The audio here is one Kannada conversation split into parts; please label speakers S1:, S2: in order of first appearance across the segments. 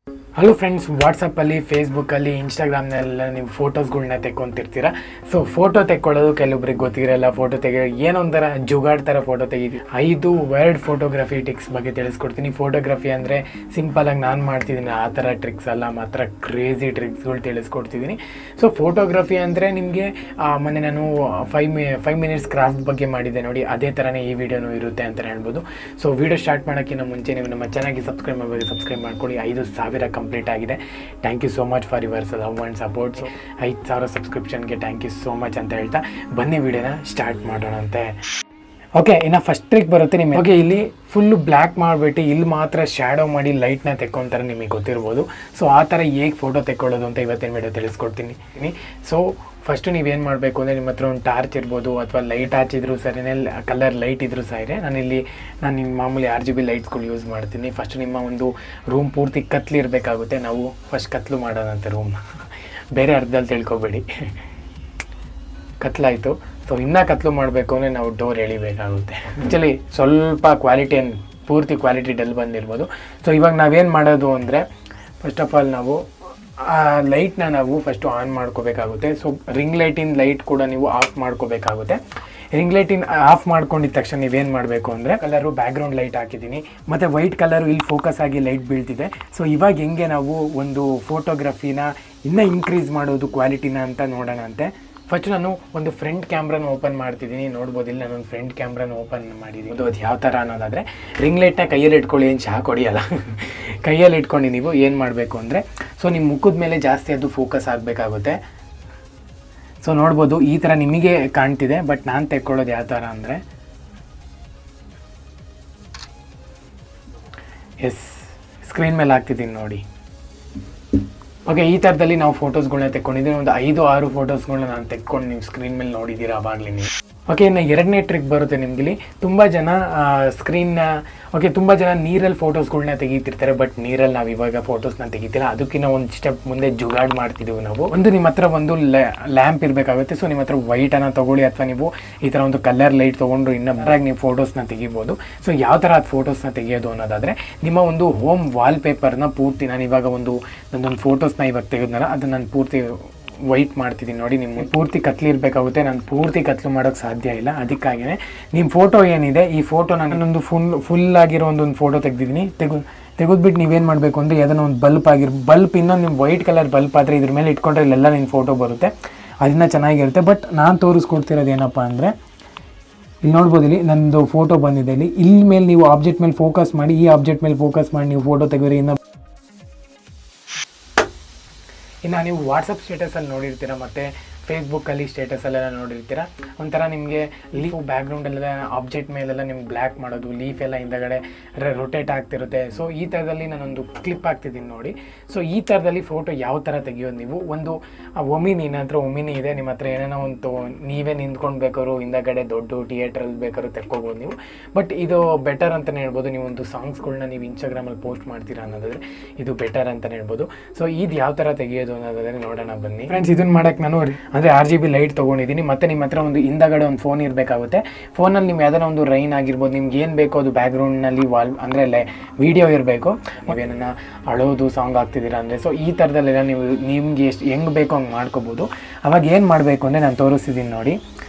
S1: ಹಲೋ ಫ್ರೆಂಡ್ಸ್, ವಾಟ್ಸಪ್ಪಲ್ಲಿ, ಫೇಸ್ಬುಕ್ಕಲ್ಲಿ, ಇನ್ಸ್ಟಾಗ್ರಾಮ್ನೆಲ್ಲ ನೀವು ಫೋಟೋಸ್ಗಳ್ನ ತೆಕ್ಕೊಂತಿರ್ತೀರ. ಸೊ ಫೋಟೋ ತೆಕ್ಕೊಳ್ಳೋದು ಕೆಲವೊಬ್ರಿಗೆ ಗೊತ್ತಿರಲ್ಲ. ಫೋಟೋ ಏನೊಂಥರ ಜುಗಾಡ್ ಥರ ಫೋಟೋ ತೆಗೀತೀವಿ. 5 ವರ್ಡ್ ಫೋಟೋಗ್ರಫಿ ಟ್ರಿಕ್ಸ್ ಬಗ್ಗೆ ತಿಳಿಸ್ಕೊಡ್ತೀನಿ. ಫೋಟೋಗ್ರಫಿ ಅಂದರೆ ಸಿಂಪಲಾಗಿ ನಾನು ಮಾಡ್ತಿದ್ದೀನಿ ಆ ಥರ ಟ್ರಿಕ್ಸ್ ಅಲ್ಲ, ಮಾತ್ರ ಕ್ರೇಜಿ ಟ್ರಿಕ್ಸ್ಗಳು ತಿಳಿಸ್ಕೊಡ್ತಿದ್ದೀನಿ. ಸೊ ಫೋಟೋಗ್ರಫಿ ಅಂದರೆ ನಿಮಗೆ ಮೊನ್ನೆ ನಾನು 5 ಮಿನಿಟ್ಸ್ ಕ್ರಾಫ್ಟ್ ಬಗ್ಗೆ ಮಾಡಿದ್ದೆ ನೋಡಿ, ಅದೇ ಥರನೇ ಈ ವಿಡಿಯೋನೂ ಇರುತ್ತೆ ಅಂತ ಹೇಳ್ಬೋದು. ಸೊ ವಿಡಿಯೋ ಸ್ಟಾರ್ಟ್ ಮಾಡೋಕ್ಕಿಂತ ಮುಂಚೆ ನೀವು ನಮ್ಮ ಚಾನಲ್ಗೆ ಸಬ್ಸ್ಕ್ರೈಬ್ ಮಾಡ್ಕೊಳ್ಳಿ. 5,000 ಕಂಪ್ಲೀಟ್ ಆಗಿದೆ. Thank you so much for your love and support. 5,000 ಸಬ್ಸ್ಕ್ರಿಪ್ಷನ್ಗೆ ಥ್ಯಾಂಕ್ ಯು ಸೋ ಮಚ್ ಅಂತ ಹೇಳ್ತಾ ಬನ್ನಿ ವಿಡಿಯೋನ ಸ್ಟಾರ್ಟ್ ಮಾಡೋಣಂತೆ. ಓಕೆ, ಇನ್ನು ಫಸ್ಟ್ ಟ್ರಿಕ್ ಬರುತ್ತೆ ನಿಮಗೆ. ಓಕೆ, ಇಲ್ಲಿ ಫುಲ್ಲು ಬ್ಲ್ಯಾಕ್ ಮಾಡಿಬಿಟ್ಟು ಇಲ್ಲಿ ಮಾತ್ರ ಶ್ಯಾಡೋ ಮಾಡಿ ಲೈಟ್ನ ತೆಕ್ಕೊಂತಾರೆ, ನಿಮಗೆ ಗೊತ್ತಿರ್ಬೋದು. ಸೊ ಆ ಥರ ಹೇಗೆ ಫೋಟೋ ತೆಕ್ಕೊಳ್ಳೋದು ಅಂತ ಇವತ್ತಿನ ವಿಡಿಯೋ ತಿಳಿಸ್ಕೊಡ್ತೀನಿ. ಸೊ ಫಸ್ಟು ನೀವೇನು ಮಾಡಬೇಕು ಅಂದರೆ, ನಿಮ್ಮ ಹತ್ರ ಒಂದು ಟಾರ್ಚ್ ಇರ್ಬೋದು ಅಥವಾ ಲೈಟ್ ಹಚ್ಚಿದ್ರು ಸರಿನೇ, ಕಲರ್ ಲೈಟ್ ಇದ್ರೂ ಸರಿ. ನಾನು ನಿಮ್ಮ ಮಾಮೂಲಿ RGB ಲೈಟ್ಸ್ಗಳು ಯೂಸ್ ಮಾಡ್ತೀನಿ. ಫಸ್ಟ್ ನಿಮ್ಮ ಒಂದು ರೂಮ್ ಪೂರ್ತಿ ಕತ್ಲು ಇರಬೇಕಾಗುತ್ತೆ. ನಾವು ಫಸ್ಟ್ ಕತ್ಲು ಮಾಡೋದಂತೆ ರೂಮ್, ಬೇರೆ ಅರ್ಧದಲ್ಲಿ ತಿಳ್ಕೊಬೇಡಿ. ಕತ್ಲಾಯಿತು. ಸೊ ಇನ್ನೂ ಕತ್ಲು ಮಾಡಬೇಕು ಅಂದರೆ ನಾವು ಡೋರ್ ಎಳಿಬೇಕಾಗುತ್ತೆ. ಆ್ಯಕ್ಚುಲಿ ಸ್ವಲ್ಪ ಪೂರ್ತಿ ಕ್ವಾಲಿಟಿ ಡಲ್ ಬಂದಿರ್ಬೋದು. ಸೊ ಇವಾಗ ನಾವೇನು ಮಾಡೋದು ಅಂದರೆ, ಫಸ್ಟ್ ಆಫ್ ಆಲ್ ನಾವು ಆ ಲೈಟ್ನ ನಾವು ಫಸ್ಟು ಆನ್ ಮಾಡ್ಕೋಬೇಕಾಗುತ್ತೆ. ಸೊ ರಿಂಗ್ ಲೈಟಿನ ಲೈಟ್ ಕೂಡ ನೀವು ಆಫ್ ಮಾಡ್ಕೋಬೇಕಾಗುತ್ತೆ. ರಿಂಗ್ ಲೈಟಿನ ಆಫ್ ಮಾಡ್ಕೊಂಡಿದ್ದ ತಕ್ಷಣ ನೀವೇನು ಮಾಡಬೇಕು ಅಂದರೆ, ಕಲರು ಬ್ಯಾಕ್ಗ್ರೌಂಡ್ ಲೈಟ್ ಹಾಕಿದ್ದೀನಿ ಮತ್ತು ವೈಟ್ ಕಲರು ಇಲ್ಲಿ ಫೋಕಸ್ ಆಗಿ ಲೈಟ್ ಬೀಳ್ತಿದೆ. ಸೊ ಇವಾಗ ಹೆಂಗೆ ನಾವು ಒಂದು ಫೋಟೋಗ್ರಫಿನ ಇನ್ನೂ ಇನ್ಕ್ರೀಸ್ ಮಾಡೋದು ಕ್ವಾಲಿಟಿನ ಅಂತ ನೋಡೋಣ ಅಂತೆ. ಫಸ್ಟ್ ನಾನು ಒಂದು ಫ್ರಂಟ್ ಕ್ಯಾಮ್ರಾನ ಓಪನ್ ಮಾಡ್ತಿದ್ದೀನಿ. ನೋಡ್ಬೋದು, ಇಲ್ಲಿ ನಾನೊಂದು ಫ್ರಂಟ್ ಕ್ಯಾಮ್ರಾನ ಓಪನ್ ಮಾಡಿದ್ದೀನಿ. ಅದು ಯಾವ ಥರ ಅನ್ನೋದಾದರೆ, ರಿಂಗ್ ಲೈಟ್ನ ಕೈಯಲ್ಲಿ ಇಟ್ಕೊಳ್ಳಿ, ಏನು ಶಾಕ್ ಹೊಡಿಯಲ್ಲ. ಕೈಯಲ್ಲಿ ಇಟ್ಕೊಂಡು ನೀವು ಏನು ಮಾಡಬೇಕು ಅಂದರೆ, ಸೊ ನಿಮ್ಮ ಮುಖದ ಮೇಲೆ ಜಾಸ್ತಿ ಅದು ಫೋಕಸ್ ಆಗಬೇಕಾಗುತ್ತೆ. ಸೊ ನೋಡ್ಬೋದು, ಈ ಥರ ನಿಮಗೆ ಕಾಣ್ತಿದೆ. ಬಟ್ ನಾನು ತೆಕ್ಕೊಳ್ಳೋದು ಯಾವ ಥರ ಅಂದರೆ, ಸ್ಕ್ರೀನ್ ಮೇಲೆ ಹಾಕ್ತಿದ್ದೀನಿ ನೋಡಿ. ಓಕೆ, ಈ ಥರದಲ್ಲಿ ನಾವು ಫೋಟೋಸ್ಗಳನ್ನ ತೆಕ್ಕೊಂಡಿದ್ದೀನಿ. ಒಂದು 5-6 ಫೋಟೋಸ್ಗಳನ್ನ ನಾನು ತೆಕ್ಕೊಂಡು ನೀವು ಸ್ಕ್ರೀನ್ ಮೇಲೆ ನೋಡಿದ್ದೀರಾ ಆವಾಗಲೇ ನೀವು. ಓಕೆ, ಇನ್ನು ಎರಡನೇ ಟ್ರಿಕ್ ಬರುತ್ತೆ ನಿಮಗಿಲ್ಲಿ. ತುಂಬ ಜನ ತುಂಬ ಜನ ನೀರಲ್ಲಿ ಫೋಟೋಸ್ಗಳನ್ನ ತೆಗಿತಿರ್ತಾರೆ. ಬಟ್ ನೀರಲ್ಲಿ ನಾವು ಇವಾಗ ಫೋಟೋಸ್ನ ತೆಗಿತಿಲ್ಲ. ಅದಕ್ಕಿಂತ ಒಂದು ಸ್ಟೆಪ್ ಮುಂದೆ ಜುಗಾಡ್ ಮಾಡ್ತಿದ್ದೀವಿ ನಾವು. ಒಂದು ನಿಮ್ಮ ಹತ್ರ ಒಂದು ಲ್ಯಾಂಪ್ ಇರಬೇಕಾಗುತ್ತೆ. ಸೊ ನಿಮ್ಮ ಹತ್ರ ವೈಟನ್ನು ತೊಗೊಳ್ಳಿ, ಅಥವಾ ನೀವು ಈ ಥರ ಒಂದು ಕಲರ್ ಲೈಟ್ ತೊಗೊಂಡು ಇನ್ನೊಬ್ಬರಾಗಿ ನೀವು ಫೋಟೋಸ್ನ ತೆಗಿಬೋದು. ಸೊ ಯಾವ ಥರ ಅದು ಫೋಟೋಸ್ನ ತೆಗಿಯೋದು ಅನ್ನೋದಾದರೆ, ನಿಮ್ಮ ಒಂದು ಹೋಮ್ ವಾಲ್ಪೇಪರ್ನ ಪೂರ್ತಿ, ನಾನು ಇವಾಗ ನನ್ನೊಂದು ಫೋಟೋಸ್ನ ಇವಾಗ ತೆಗೆದ್ನಲ್ಲ, ಅದನ್ನು ನಾನು ಪೂರ್ತಿ ವೈಟ್ ಮಾಡ್ತಿದ್ದೀನಿ ನೋಡಿ. ನಿಮ್ಮ ಪೂರ್ತಿ ಕತ್ಲು ಇರಬೇಕಾಗುತ್ತೆ. ನಾನು ಪೂರ್ತಿ ಕತ್ಲು ಮಾಡೋಕ್ಕೆ ಸಾಧ್ಯ ಇಲ್ಲ. ಅದಕ್ಕಾಗಿಯೇ ನಿಮ್ಮ ಫೋಟೋ ಏನಿದೆ, ಈ ಫೋಟೋ ನಾನೊಂದು ಫುಲ್ ಆಗಿರೋ ಒಂದೊಂದು ಫೋಟೋ ತೆಗೆದಿದ್ದೀನಿ. ತೆಗೆದ್ಬಿಟ್ಟು ನೀವೇನು ಮಾಡಬೇಕು ಅಂದರೆ, ಅದನ್ನು ಒಂದು ಬಲ್ಪ್ ಇನ್ನೊಂದು ನಿಮ್ಮ ವೈಟ್ ಕಲರ್ ಬಲ್ಪ್ ಆದರೆ ಇದ್ರ ಮೇಲೆ ಇಟ್ಕೊಂಡ್ರೆ ಇಲ್ಲೆಲ್ಲ ನಿಮ್ಮ ಫೋಟೋ ಬರುತ್ತೆ. ಅದನ್ನ ಚೆನ್ನಾಗಿರುತ್ತೆ. ಬಟ್ ನಾನು ತೋರಿಸ್ಕೊಡ್ತಿರೋದು ಏನಪ್ಪ ಅಂದರೆ, ಇಲ್ಲಿ ನೋಡ್ಬೋದು, ಇಲ್ಲಿ ನನ್ನದು ಫೋಟೋ ಬಂದಿದೆ. ಇಲ್ಲಿ ಮೇಲೆ ನೀವು ಆಬ್ಜೆಕ್ಟ್ ಮೇಲೆ ಫೋಕಸ್ ಮಾಡಿ, ಈ ಆಬ್ಜೆಕ್ಟ್ ಮೇಲೆ ಫೋಕಸ್ ಮಾಡಿ ನೀವು ಫೋಟೋ ತೆಗೆದ್ರೆ ಇನ್ನು ನೀವು ವಾಟ್ಸಪ್ ಸ್ಟೇಟಸಲ್ಲಿ ನೋಡಿರ್ತೀರ, ಮತ್ತು ಫೇಸ್ಬುಕ್ಕಲ್ಲಿ ಸ್ಟೇಟಸಲ್ಲೆಲ್ಲ ನೋಡಿರ್ತೀರ. ಒಂಥರ ನಿಮಗೆ ಲೀಫ್ ಬ್ಯಾಕ್ಗ್ರೌಂಡೆಲ್ಲ ಆಬ್ಜೆಕ್ಟ್ ಮೇಲೆಲ್ಲ ನಿಮ್ಗೆ ಬ್ಲ್ಯಾಕ್ ಮಾಡೋದು, ಲೀಫ್ ಎಲ್ಲ ಹಿಂದಗಡೆ ರೊಟೇಟ್ ಆಗ್ತಿರುತ್ತೆ. ಸೊ ಈ ಥರದಲ್ಲಿ ನಾನೊಂದು ಕ್ಲಿಪ್ ಹಾಕ್ತಿದ್ದೀನಿ ನೋಡಿ. ಸೊ ಈ ಥರದಲ್ಲಿ ಫೋಟೋ ಯಾವ ಥರ ತೆಗಿಯೋದು, ನೀವು ಒಂದು ನನ್ನ ಹತ್ರ ಒಮಿನಿ ಇದೆ, ನಿಮ್ಮ ಹತ್ರ ಏನೇನೋ ಒಂದು ನೀವೇ ನಿಂತ್ಕೊಂಡು ಬೇಕಾದ್ರು ಹಿಂದಗಡೆ ದೊಡ್ಡ ಥಿಯೇಟ್ರಲ್ಲಿ ಬೇಕಾದ್ರೂ ತೆಕ್ಕೋಬೋದು ನೀವು. ಬಟ್ ಇದು ಬೆಟರ್ ಅಂತಲೇ ಹೇಳ್ಬೋದು. ನೀವು ಒಂದು ಸಾಂಗ್ಸ್ಗಳನ್ನ ನೀವು ಇನ್ಸ್ಟಾಗ್ರಾಮಲ್ಲಿ ಪೋಸ್ಟ್ ಮಾಡ್ತೀರಾ ಅನ್ನೋದಾದರೆ ಇದು ಬೆಟರ್ ಅಂತಲೇ ಹೇಳ್ಬೋದು. ಸೊ ಇದು ಯಾವ ಥರ ತೆಗಿಯೋದು ಅನ್ನೋದಾದರೆ ನೋಡೋಣ ಬನ್ನಿ ಫ್ರೆಂಡ್ಸ್. ಇದನ್ನು ಮಾಡೋಕ್ಕೆ ನಾನು ಅಂದರೆ RGB ಲೈಟ್ ತೊಗೊಂಡಿದ್ದೀನಿ. ಮತ್ತು ನಿಮ್ಮ ಹತ್ರ ಒಂದು ಹಿಂದಗಡೆ ಒಂದು ಫೋನ್ ಇರಬೇಕಾಗುತ್ತೆ. ಫೋನಲ್ಲಿ ನೀವು ಯಾವ್ದಾರ ಒಂದು ರೈನ್ ಆಗಿರ್ಬೋದು, ನಿಮ್ಗೆ ಏನು ಬೇಕೋ ಅದು ಬ್ಯಾಕ್ಗ್ರೌಂಡ್ನಲ್ಲಿ ಅಂದರೆ ವೀಡಿಯೋ ಇರಬೇಕು. ನೀವೇನ ಅಳೋದು ಸಾಂಗ್ ಆಗ್ತಿದ್ದೀರಾ ಅಂದರೆ, ಸೊ ಈ ಥರದಲ್ಲೆಲ್ಲ ನಿಮ್ಗೆ ಹೆಂಗೆ ಬೇಕೋ ಹಂಗೆ ಮಾಡ್ಕೋಬೋದು. ಅವಾಗ ಏನು ಮಾಡಬೇಕು ಅಂದರೆ, ನಾನು ತೋರಿಸ್ತಿದ್ದೀನಿ ನೋಡಿ.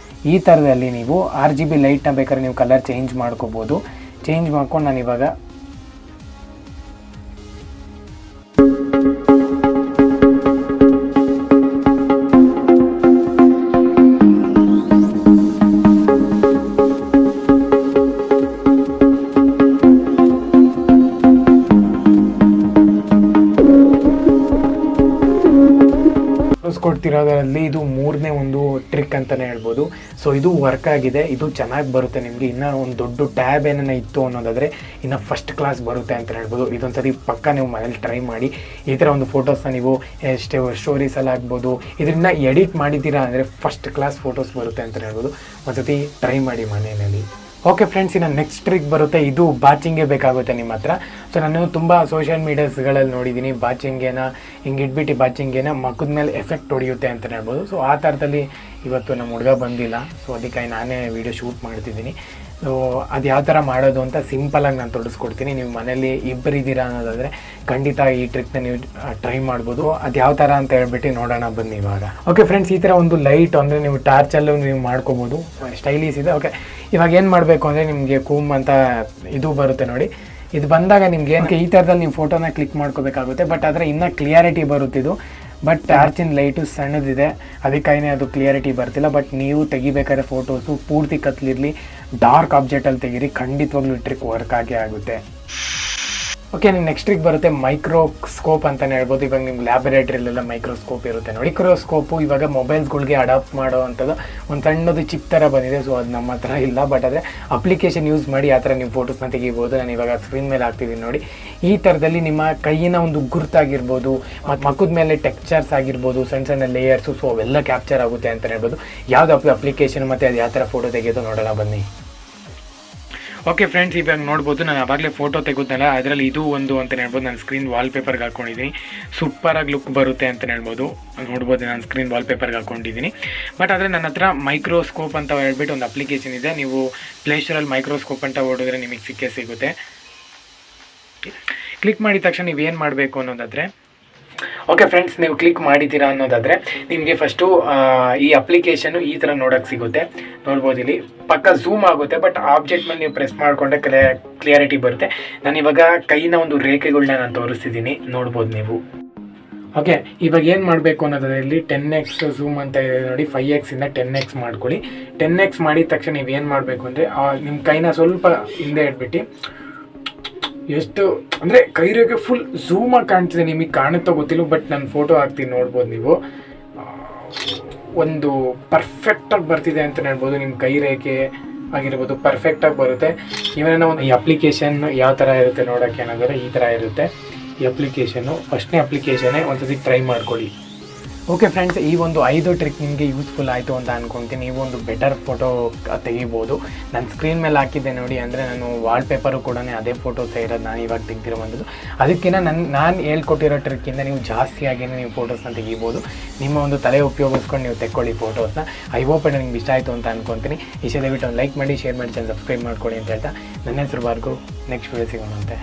S1: ಈ ಥರದಲ್ಲಿ ನೀವು RGB ಲೈಟ್ನ ಬೇಕಾದ್ರೆ ನೀವು ಕಲರ್ ಚೇಂಜ್ ಮಾಡ್ಕೋಬೋದು. ಚೇಂಜ್ ಮಾಡ್ಕೊಂಡು ನಾನು ಇವಾಗ ಕೊಡ್ತಿರೋದ್ರಲ್ಲಿ ಇದು 3ನೇ ಒಂದು ಟ್ರಿಕ್ ಅಂತಲೇ ಹೇಳ್ಬೋದು. ಸೊ ಇದು ವರ್ಕ್ ಆಗಿದೆ, ಇದು ಚೆನ್ನಾಗಿ ಬರುತ್ತೆ ನಿಮಗೆ. ಇನ್ನೂ ಒಂದು ದೊಡ್ಡ ಟ್ಯಾಬ್ ಏನೇನೋ ಇತ್ತು ಅನ್ನೋದಾದರೆ ಇನ್ನು ಫಸ್ಟ್ ಕ್ಲಾಸ್ ಬರುತ್ತೆ ಅಂತ ಹೇಳ್ಬೋದು. ಇದೊಂದ್ಸರಿ ಪಕ್ಕ ನೀವು ಮನೇಲಿ ಟ್ರೈ ಮಾಡಿ. ಈ ಥರ ಒಂದು ಫೋಟೋಸ್ನ ನೀವು ಸ್ಟೋರೀಸಲ್ಲಿ ಆಗ್ಬೋದು, ಇದರಿಂದ ಎಡಿಟ್ ಮಾಡಿದ್ದೀರಾ ಅಂದರೆ ಫಸ್ಟ್ ಕ್ಲಾಸ್ ಫೋಟೋಸ್ ಬರುತ್ತೆ ಅಂತ ಹೇಳ್ಬೋದು. ಒಂದ್ಸತಿ ಟ್ರೈ ಮಾಡಿ ಮನೆಯಲ್ಲಿ. ಓಕೆ ಫ್ರೆಂಡ್ಸ್, ಇನ್ನು ನೆಕ್ಸ್ಟ್ ಟ್ರಿಕ್ ಬರುತ್ತೆ. ಇದು ಬಾಚಿಂಗೇ ಬೇಕಾಗುತ್ತೆ ನಿಮ್ಮ ಹತ್ರ. ಸೊ ನಾನು ತುಂಬ ಸೋಷಿಯಲ್ ಮೀಡಿಯಾಸ್ಗಳಲ್ಲಿ ನೋಡಿದ್ದೀನಿ, ಬಾಚಿಂಗೇನ ಹಿಂಗೆ ಇಟ್ಬಿಟ್ಟು ಬಾಚಿಂಗೇನ ಮಕ್ಕದ ಮೇಲೆ ಎಫೆಕ್ಟ್ ಹೊಡೆಯುತ್ತೆ ಅಂತ ಹೇಳ್ಬೋದು. ಸೊ ಆ ಥರದಲ್ಲಿ ಇವತ್ತು ನಮ್ಮ ಹುಡುಗ ಬಂದಿಲ್ಲ, ಸೊ ಅದಕ್ಕಾಗಿ ನಾನೇ ವೀಡಿಯೋ ಶೂಟ್ ಮಾಡ್ತಿದ್ದೀನಿ. ಸೊ ಅದು ಯಾವ ಥರ ಮಾಡೋದು ಅಂತ ಸಿಂಪಲಾಗಿ ನಾನು ತೋರಿಸ್ಕೊಡ್ತೀನಿ. ನೀವು ಮನೇಲಿ ಇಬ್ಬರಿದ್ದೀರಾ ಅನ್ನೋದಾದರೆ ಖಂಡಿತ ಈ ಟ್ರಿಕ್ನ ನೀವು ಟ್ರೈ ಮಾಡ್ಬೋದು. ಅದು ಯಾವ ಥರ ಅಂತ ಹೇಳ್ಬಿಟ್ಟು ನೋಡೋಣ ಬನ್ನಿ ಇವಾಗ. ಓಕೆ ಫ್ರೆಂಡ್ಸ್, ಈ ಥರ ಒಂದು ಲೈಟ್ ಅಂದರೆ ನೀವು ಟಾರ್ಚಲ್ಲೂ ನೀವು ಮಾಡ್ಕೋಬೋದು, ಸ್ಟೈಲಿಶ್ ಇದೆ. ಓಕೆ, ಇವಾಗ ಏನು ಮಾಡಬೇಕು ಅಂದರೆ ನಿಮಗೆ ಕೂಮ್ ಅಂತ ಇದು ಬರುತ್ತೆ ನೋಡಿ. ಇದು ಬಂದಾಗ ನಿಮ್ಗೆ ಏನಕ್ಕೆ ಈ ಥರದಲ್ಲಿ ನೀವು ಫೋಟೋನ ಕ್ಲಿಕ್ ಮಾಡ್ಕೋಬೇಕಾಗುತ್ತೆ. ಬಟ್ ಆದರೆ ಇನ್ನೂ ಕ್ಲಿಯಾರಿಟಿ ಬರುತ್ತಿದ್ದು. ಬಟ್ ಟಾರ್ಚಿನ ಲೈಟು ಸಣ್ಣದಿದೆ, ಅದಕ್ಕಾಗಿಯೇ ಅದು ಕ್ಲಿಯಾರಿಟಿ ಬರ್ತಿಲ್ಲ. ಬಟ್ ನೀವು ತೆಗಿಬೇಕಾದ್ರೆ ಫೋಟೋಸು ಪೂರ್ತಿ ಕತ್ಲಿರಲಿ, ಡಾರ್ಕ್ ಆಬ್ಜೆಕ್ಟಲ್ಲಿ ತೆಗೀರಿ, ಖಂಡಿತವಾಗ್ಲೂ ಟ್ರಿಕ್ ವರ್ಕ್ ಆಗೇ ಆಗುತ್ತೆ. ಓಕೆ, ನೀವು ನೆಕ್ಸ್ಟ್ ಟ್ರಿಕ್ ಬರುತ್ತೆ ಮೈಕ್ರೋಸ್ಕೋಪ್ ಅಂತಲೇ ಹೇಳ್ಬೋದು. ಇವಾಗ ನಿಮ್ಮ ಲ್ಯಾಬೊರೇಟ್ರಿಲೆಲ್ಲ ಮೈಕ್ರೋಸ್ಕೋಪ್ ಇರುತ್ತೆ ನೋಡಿ. ಮೈಕ್ರೋಸ್ಕೋಪು ಇವಾಗ ಮೊಬೈಲ್ಸ್ಗಳಿಗೆ ಅಡಾಪ್ಟ್ ಮಾಡೋ ಅಂಥದ್ದು ಒಂದು ಸಣ್ಣದು ಚಿಪ್ ಥರ ಬಂದಿದೆ. ಸೊ ಅದು ನಮ್ಮ ಹತ್ರ ಇಲ್ಲ, ಬಟ್ ಆದರೆ ಅಪ್ಲಿಕೇಶನ್ ಯೂಸ್ ಮಾಡಿ ಆ ಥರ ನೀವು ಫೋಟೋಸ್ನ ತೆಗಿಬೋದು. ನಾನು ಇವಾಗ ಸ್ಕ್ರೀನ್ ಮೇಲೆ ಹಾಕ್ತಿದ್ದೀನಿ ನೋಡಿ. ಈ ಥರದಲ್ಲಿ ನಿಮ್ಮ ಕೈಯಿನ ಒಂದು ಗುರುತಾಗಿರ್ಬೋದು ಮತ್ತು ಮಕ್ಕದ ಮೇಲೆ ಟೆಕ್ಸ್ಚರ್ಸ್ ಆಗಿರ್ಬೋದು, ಸಣ್ಣ ಸಣ್ಣ ಲೇಯರ್ಸು, ಸೊ ಅವೆಲ್ಲ ಕ್ಯಾಪ್ಚರ್ ಆಗುತ್ತೆ ಅಂತಲೇ ಹೇಳ್ಬೋದು. ಯಾವುದು ಅಪ್ಲಿಕೇಶನ್ ಮತ್ತು ಅದು ಯಾವ ಥರ ಫೋಟೋ ತೆಗೆಯೋದು ನೋಡೋಣ ಬನ್ನಿ. ಓಕೆ ಫ್ರೆಂಡ್ಸ್, ಇವಾಗ ನೋಡ್ಬೋದು ನಾನು ಆವಾಗಲೇ ಫೋಟೋ ತೆಗೆದಲ್ಲ, ಅದರಲ್ಲಿ ಇದು ಒಂದು ಅಂತಲೇ ಹೇಳ್ಬೋದು. ನಾನು ಸ್ಕ್ರೀನ್ ವಾಲ್ಪೇಪರ್ಗೆ ಹಾಕ್ಕೊಂಡಿದ್ದೀನಿ, ಸೂಪರಾಗಿ ಲುಕ್ ಬರುತ್ತೆ ಅಂತಲೇ ಹೇಳ್ಬೋದು. ನೋಡ್ಬೋದು ನಾನು ಸ್ಕ್ರೀನ್ ವಾಲ್ಪೇಪರ್ಗೆ ಹಾಕ್ಕೊಂಡಿದ್ದೀನಿ. ಬಟ್ ಆದರೆ ನನ್ನ ಹತ್ರ ಮೈಕ್ರೋಸ್ಕೋಪ್ ಅಂತ ಹೇಳ್ಬಿಟ್ಟು ಒಂದು ಅಪ್ಲಿಕೇಶನ್ ಇದೆ. ನೀವು ಪ್ಲೇಸ್ಟೋರಲ್ಲಿ ಮೈಕ್ರೋಸ್ಕೋಪ್ ಅಂತ ಹೊಡಿದ್ರೆ ನಿಮಗೆ ಸಿಗುತ್ತೆ. ಕ್ಲಿಕ್ ಮಾಡಿದ ತಕ್ಷಣ ನೀವೇನು ಮಾಡಬೇಕು ಅನ್ನೋದಾದರೆ, ಓಕೆ ಫ್ರೆಂಡ್ಸ್, ನೀವು ಕ್ಲಿಕ್ ಮಾಡಿದ್ದೀರಾ ಅನ್ನೋದಾದರೆ ನಿಮಗೆ ಫಸ್ಟು ಈ ಅಪ್ಲಿಕೇಶನ್ನು ಈ ಥರ ನೋಡೋಕ್ಕೆ ಸಿಗುತ್ತೆ. ನೋಡ್ಬೋದು ಇಲ್ಲಿ ಪಕ್ಕ ಝೂಮ್ ಆಗುತ್ತೆ, ಬಟ್ ಆಬ್ಜೆಕ್ಟ್ ಮೇಲೆ ನೀವು ಪ್ರೆಸ್ ಮಾಡಿಕೊಂಡ್ರೆ ಕ್ಲಿಯಾರಿಟಿ ಬರುತ್ತೆ. ನಾನು ಇವಾಗ ಕೈನ ಒಂದು ರೇಖೆಗಳನ್ನ ನಾನು ತೋರಿಸ್ತಿದ್ದೀನಿ, ನೋಡ್ಬೋದು ನೀವು. ಓಕೆ, ಇವಾಗ ಏನು ಮಾಡಬೇಕು ಅನ್ನೋದ್ರಲ್ಲಿ 10x ಝೂಮ್ ಅಂತ ಇದೆ ನೋಡಿ. 5x ಇಂದ 10x ಮಾಡ್ಕೊಳ್ಳಿ. 10x ಮಾಡಿದ ತಕ್ಷಣ ನೀವು ಏನು ಮಾಡಬೇಕು ಅಂದರೆ ನಿಮ್ಮ ಕೈನ ಸ್ವಲ್ಪ ಹಿಂದೆ ಇಟ್ಬಿಟ್ಟು, ಎಷ್ಟು ಅಂದರೆ ಕೈ ರೇಖೆ ಫುಲ್ ಝೂಮಾಗಿ ಕಾಣ್ತಿದೆ, ನಿಮಗೆ ಕಾಣುತ್ತೋ ಗೊತ್ತಿಲ್ಲ, ಬಟ್ ನಾನು ಫೋಟೋ ಹಾಕ್ತೀನಿ ನೋಡ್ಬೋದು ನೀವು. ಒಂದು ಪರ್ಫೆಕ್ಟಾಗಿ ಬರ್ತಿದೆ ಅಂತ ಹೇಳ್ಬೋದು. ನಿಮ್ಮ ಕೈ ರೇಖೆ ಆಗಿರ್ಬೋದು ಪರ್ಫೆಕ್ಟಾಗಿ ಬರುತ್ತೆ. ಇವೇನೋ ಒಂದು ಈ ಅಪ್ಲಿಕೇಶನ್ ಯಾವ ಥರ ಇರುತ್ತೆ ನೋಡೋಕ್ಕೆ ಏನಾದರೆ ಈ ಥರ ಇರುತ್ತೆ ಈ ಅಪ್ಲಿಕೇಶನ್ನು. ಫಸ್ಟ್ನೇ ಅಪ್ಲಿಕೇಶನ್ನೇ ಒಂದ್ಸತಿ ಟ್ರೈ ಮಾಡ್ಕೊಳ್ಳಿ. ಓಕೆ ಫ್ರೆಂಡ್ಸ್, ಈ ಒಂದು 5 ಟ್ರಿಕ್ ನಿಮಗೆ ಯೂಸ್ಫುಲ್ ಆಯಿತು ಅಂತ ಅಂದ್ಕೊಳ್ತೀನಿ. ನೀವು ಒಂದು ಬೆಟರ್ ಫೋಟೋ ತೆಗಿಬೋದು. ನಾನು ಸ್ಕ್ರೀನ್ ಮೇಲೆ ಹಾಕಿದ್ದೆ ನೋಡಿ, ಅಂದರೆ ನಾನು ವಾಲ್ಪೇಪರು ಕೂಡ ಅದೇ ಫೋಟೋಸ್ ಇರೋದು ನಾನು ಇವಾಗ ತೆಗೆದಿರೋ ಬಂದದ್ದು. ಅದಕ್ಕಿಂತ ನಾನು ಹೇಳ್ಕೊಟ್ಟಿರೋ ಟ್ರಿಕ್ಕಿಂದ ನೀವು ಜಾಸ್ತಿಯಾಗಿ ನೀವು ಫೋಟೋಸ್ನ ತೆಗಿಬೋದು. ನಿಮ್ಮ ಒಂದು ತಲೆ ಉಪಯೋಗಿಸ್ಕೊಂಡು ನೀವು ತೆಕ್ಕೊಳ್ಳಿ ಫೋಟೋಸ್ನ. ಐ ಹೋಪ್ ನಿಮ್ಗೆ ಇಷ್ಟ ಆಯಿತು ಅಂತ ಅಂದ್ಕೊಳ್ತೀನಿ. ಇಷ್ಟ ದಯವಿಟ್ಟು ಒಂದು ಲೈಕ್ ಮಾಡಿ, ಶೇರ್ ಮಾಡಿ, ಚಾನಲ್ ಸಬ್ಸ್ಕ್ರೈಬ್ ಮಾಡ್ಕೊಳ್ಳಿ ಅಂತ ಹೇಳ್ತಾ ನನ್ನ ಹೆಸರು ಭಾರ್ಗವ್. Next video ಸಿಗೋಣಂತೆ.